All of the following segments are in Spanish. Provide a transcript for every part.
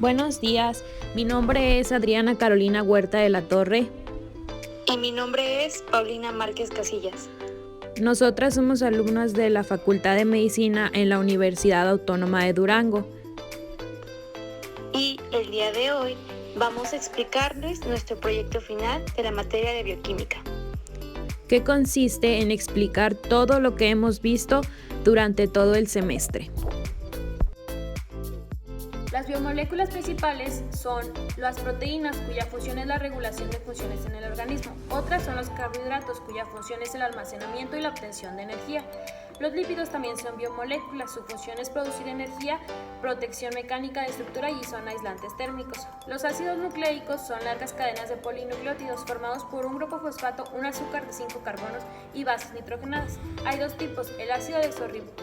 Buenos días, mi nombre es Adriana Carolina Huerta de la Torre. Y mi nombre es Paulina Márquez Casillas. Nosotras somos alumnas de la Facultad de Medicina en la Universidad Autónoma de Durango. Y el día de hoy vamos a explicarles nuestro proyecto final de la materia de bioquímica, que consiste en explicar todo lo que hemos visto durante todo el semestre. Las biomoléculas principales son las proteínas, cuya función es la regulación de funciones en el organismo. Otras son los carbohidratos, cuya función es el almacenamiento y la obtención de energía. Los lípidos también son biomoléculas, su función es producir energía, protección mecánica de estructura y son aislantes térmicos. Los ácidos nucleicos son largas cadenas de polinucleótidos formados por un grupo fosfato, un azúcar de 5 carbonos y bases nitrogenadas. Hay dos tipos, el ácido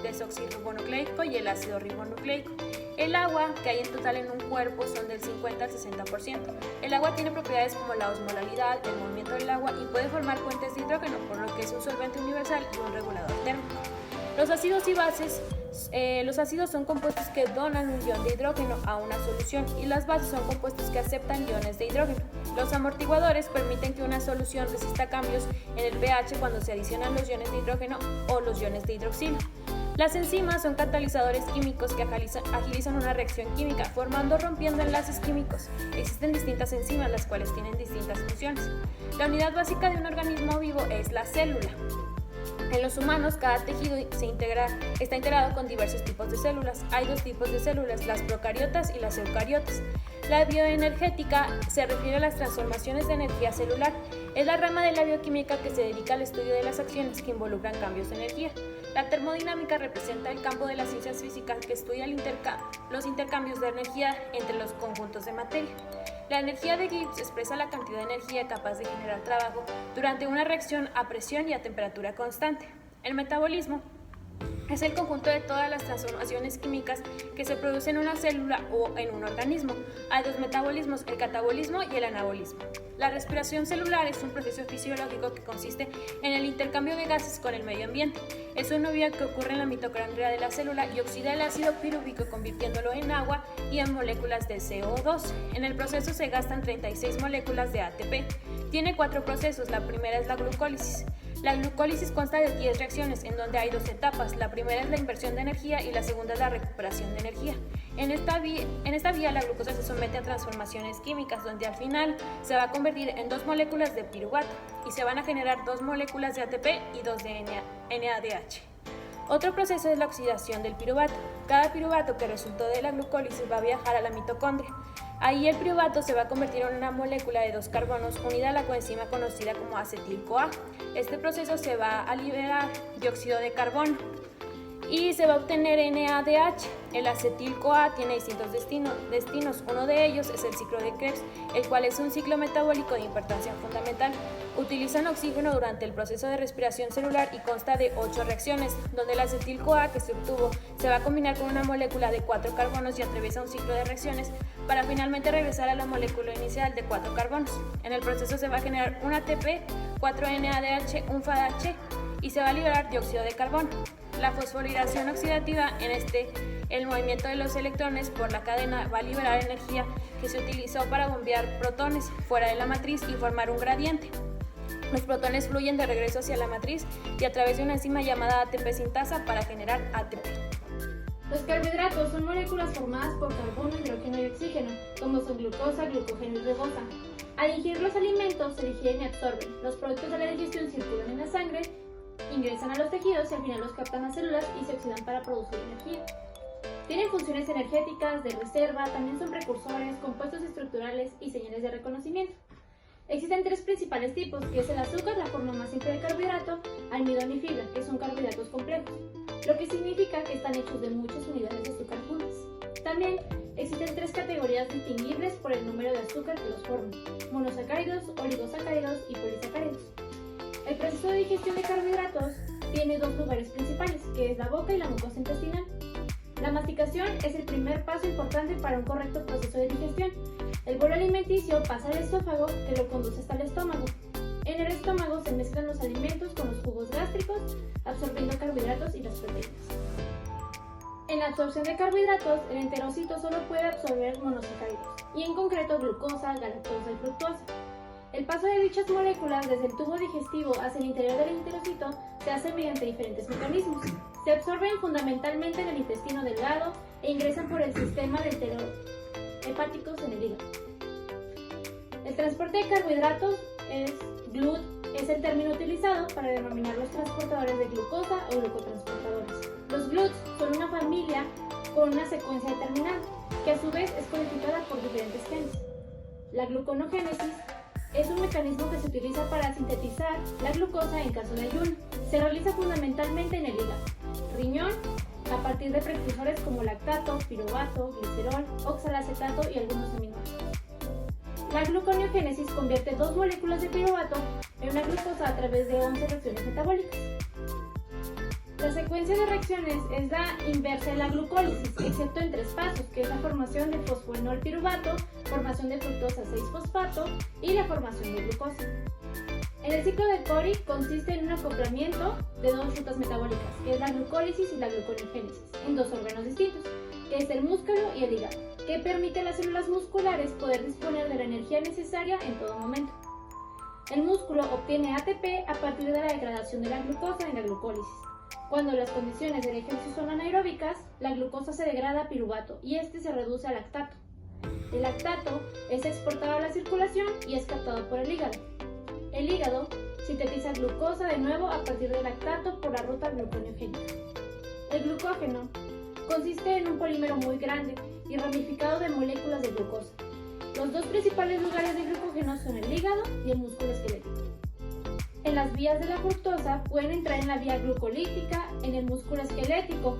desoxirribonucleico y el ácido ribonucleico. El agua que hay en total en un cuerpo son del 50 al 60%. El agua tiene propiedades como la osmolalidad, el movimiento del agua y puede formar puentes de hidrógeno, por lo que es un solvente universal y un regulador térmico. Los ácidos y bases, los ácidos son compuestos que donan un ion de hidrógeno a una solución y las bases son compuestos que aceptan iones de hidrógeno. Los amortiguadores permiten que una solución resista cambios en el pH cuando se adicionan los iones de hidrógeno o los iones de hidroxilo. Las enzimas son catalizadores químicos que agilizan una reacción química, formando o rompiendo enlaces químicos. Existen distintas enzimas, las cuales tienen distintas funciones. La unidad básica de un organismo vivo es la célula. En los humanos, cada tejido está integrado con diversos tipos de células. Hay dos tipos de células, las procariotas y las eucariotas. La bioenergética se refiere a las transformaciones de energía celular. Es la rama de la bioquímica que se dedica al estudio de las acciones que involucran cambios de energía. La termodinámica representa el campo de las ciencias físicas que estudia los intercambios de energía entre los conjuntos de materia. La energía de Gibbs expresa la cantidad de energía capaz de generar trabajo durante una reacción a presión y a temperatura constante. El metabolismo es el conjunto de todas las transformaciones químicas que se producen en una célula o en un organismo. Hay dos metabolismos, el catabolismo y el anabolismo. La respiración celular es un proceso fisiológico que consiste en el intercambio de gases con el medio ambiente. Es una vía que ocurre en la mitocondria de la célula y oxida el ácido pirúvico convirtiéndolo en agua y en moléculas de CO2. En el proceso se gastan 36 moléculas de ATP. Tiene 4 procesos, la primera es la glucólisis. La glucólisis consta de 10 reacciones, en donde hay 2 etapas. La primera es la inversión de energía y la segunda es la recuperación de energía. En esta vía la glucosa se somete a transformaciones químicas, donde al final se va a convertir en 2 moléculas de piruvato y se van a generar 2 moléculas de ATP y 2 de NADH. Otro proceso es la oxidación del piruvato. Cada piruvato que resultó de la glucólisis va a viajar a la mitocondria. Ahí el piruvato se va a convertir en una molécula de 2 carbonos unida a la coenzima conocida como acetil-CoA. Este proceso se va a liberar dióxido de carbono y se va a obtener NADH. El acetil-CoA tiene distintos destinos. Uno de ellos es el ciclo de Krebs, el cual es un ciclo metabólico de importancia fundamental. Utilizan oxígeno durante el proceso de respiración celular y consta de 8 reacciones, donde el acetil-CoA que se obtuvo se va a combinar con una molécula de 4 carbonos y atraviesa un ciclo de reacciones para finalmente regresar a la molécula inicial de 4 carbonos. En el proceso se va a generar un ATP, 4 NADH, un FADH y se va a liberar dióxido de carbono. La fosforilación oxidativa, el movimiento de los electrones por la cadena, va a liberar energía que se utilizó para bombear protones fuera de la matriz y formar un gradiente. Los protones fluyen de regreso hacia la matriz y a través de una enzima llamada ATP sintasa para generar ATP. Los carbohidratos son moléculas formadas por carbono, hidrógeno y oxígeno, como son glucosa, glucógeno y ribosa. Al ingerir los alimentos se digieren y absorben. Los productos de la digestión circulan en la sangre, ingresan a los tejidos y al final los captan las células y se oxidan para producir energía. Tienen funciones energéticas, de reserva, también son precursores, compuestos estructurales y señales de reconocimiento. Existen 3 principales tipos, que es el azúcar, la forma más simple de carbohidrato, almidón y fibra, que son carbohidratos complejos, lo que significa que están hechos de muchas unidades de azúcar juntas. También existen 3 categorías distinguibles por el número de azúcar que los forman: monosacáridos, oligosacáridos y polisacáridos. El proceso de digestión de carbohidratos tiene 2 lugares principales, que es la boca y la mucosa intestinal. La masticación es el primer paso importante para un correcto proceso de digestión. El bolo alimenticio pasa al esófago, que lo conduce hasta el estómago. En el estómago se mezclan los alimentos con los jugos gástricos, absorbiendo carbohidratos y las proteínas. En la absorción de carbohidratos, el enterocito solo puede absorber monosacáridos, y en concreto glucosa, galactosa y fructosa. El paso de dichas moléculas desde el tubo digestivo hacia el interior del enterocito se hace mediante diferentes mecanismos. Se absorben fundamentalmente en el intestino delgado e ingresan por el sistema de enterohepáticos en el hígado. El transporte de carbohidratos GLUT es el término utilizado para denominar los transportadores de glucosa o glucotransportadores. Los GLUTs son una familia con una secuencia determinada, que a su vez es codificada por diferentes genes. La gluconogénesis es un mecanismo que se utiliza para sintetizar la glucosa en caso de ayuno. Se realiza fundamentalmente en el hígado, riñón, a partir de precursores como lactato, piruvato, glicerol, oxalacetato y algunos aminoácidos. La gluconeogénesis convierte 2 moléculas de piruvato en una glucosa a través de 11 reacciones metabólicas. La secuencia de reacciones es la inversa de la glucólisis, excepto en 3 pasos, que es la formación de fosfoenol piruvato, formación de fructosa 6-fosfato y la formación de glucosa. En el ciclo de Cori consiste en un acoplamiento de 2 rutas metabólicas, que es la glucólisis y la gluconeogénesis, en 2 órganos distintos, que es el músculo y el hígado, que permite a las células musculares poder disponer de la energía necesaria en todo momento. El músculo obtiene ATP a partir de la degradación de la glucosa en la glucólisis. Cuando las condiciones del ejercicio son anaeróbicas, la glucosa se degrada a piruvato y este se reduce a lactato. El lactato es exportado a la circulación y es captado por el hígado. El hígado sintetiza glucosa de nuevo a partir del lactato por la ruta gluconeogénica. El glucógeno consiste en un polímero muy grande y ramificado de moléculas de glucosa. Los 2 principales lugares de glucógeno son el hígado y el músculo esquelético. En las vías de la fructosa pueden entrar en la vía glucolítica en el músculo esquelético,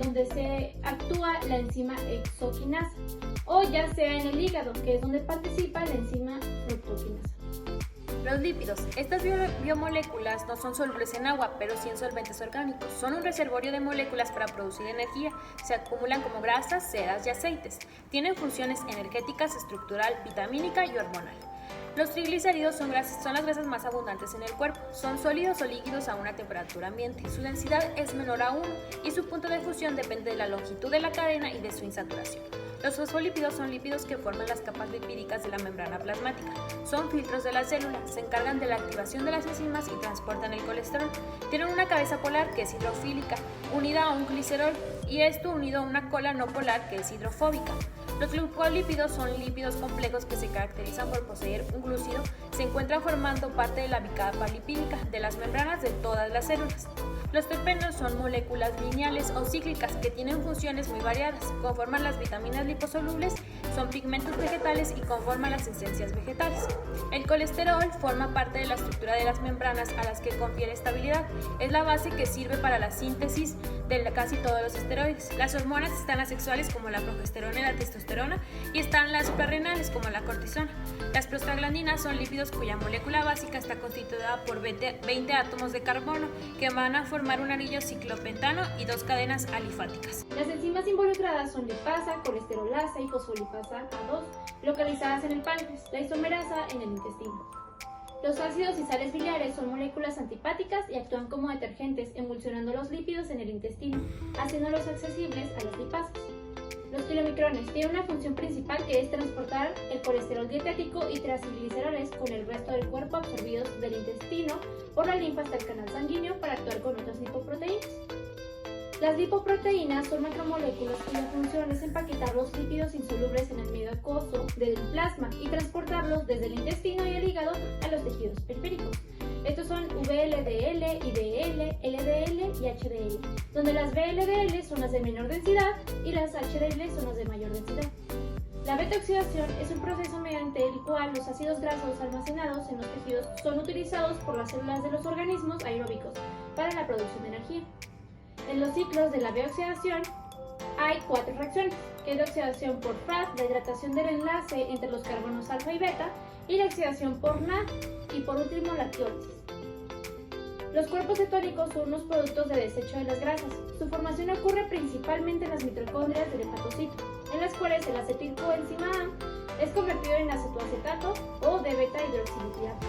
donde se actúa la enzima hexoquinasa, o ya sea en el hígado, que es donde participa la enzima fructoquinasa. Los lípidos. Estas biomoléculas no son solubles en agua, pero sí en solventes orgánicos. Son un reservorio de moléculas para producir energía. Se acumulan como grasas, ceras y aceites. Tienen funciones energéticas, estructural, vitamínica y hormonal. Los triglicéridos son las grasas más abundantes en el cuerpo. Son sólidos o líquidos a una temperatura ambiente. Su densidad es menor a 1 y su punto de fusión depende de la longitud de la cadena y de su insaturación. Los fosfolípidos son lípidos que forman las capas lipídicas de la membrana plasmática. Son filtros de la célula, se encargan de la activación de las enzimas y transportan el colesterol. Tienen una cabeza polar que es hidrofílica, unida a un glicerol, y esto unido a una cola no polar que es hidrofóbica. Los glucolípidos son lípidos complejos que se caracterizan por poseer un glúcido, se encuentran formando parte de la bicapa lipídica de las membranas de todas las células. Los terpenos son moléculas lineales o cíclicas que tienen funciones muy variadas, conforman las vitaminas liposolubles, son pigmentos vegetales y conforman las esencias vegetales. El colesterol forma parte de la estructura de las membranas a las que confiere estabilidad, es la base que sirve para la síntesis de casi todos los esteroides. Las hormonas están las sexuales como la progesterona y la testosterona y están las suprarrenales como la cortisona. Las prostaglandinas son lípidos cuya molécula básica está constituida por 20 átomos de carbono que van a formar un anillo ciclopentano y 2 cadenas alifáticas. Las enzimas involucradas son lipasa, colesterolasa y fosfolipasa A2, localizadas en el páncreas, la isomerasa en el intestino. Los ácidos y sales biliares son moléculas antipáticas y actúan como detergentes, emulsionando los lípidos en el intestino, haciéndolos accesibles a las lipasas. Los kilomicrones tienen una función principal que es transportar el colesterol dietético y triacilgliceroles con el resto del cuerpo absorbidos del intestino por la linfa hasta el canal sanguíneo para actuar con otras lipoproteínas. Las lipoproteínas son macromoléculas cuya función es empaquetar los lípidos insolubles en el medio acuoso del plasma y transportarlos desde el intestino y el hígado a los tejidos periféricos. Estos son VLDL, IDL, LDL y HDL, donde las VLDL son las de menor densidad y las HDL son las de mayor densidad. La beta-oxidación es un proceso mediante el cual los ácidos grasos almacenados en los tejidos son utilizados por las células de los organismos aeróbicos para la producción de energía. En los ciclos de la bioxidación hay 4 reacciones, que es la oxidación por FAD, la hidratación del enlace entre los carbonos alfa y beta, y la oxidación por NAD, y por último la quiólisis. Los cuerpos cetónicos son unos productos de desecho de las grasas. Su formación ocurre principalmente en las mitocondrias del hepatocito, en las cuales el acetilcoenzima A es convertido en acetoacetato o de beta-hidroxilutirato.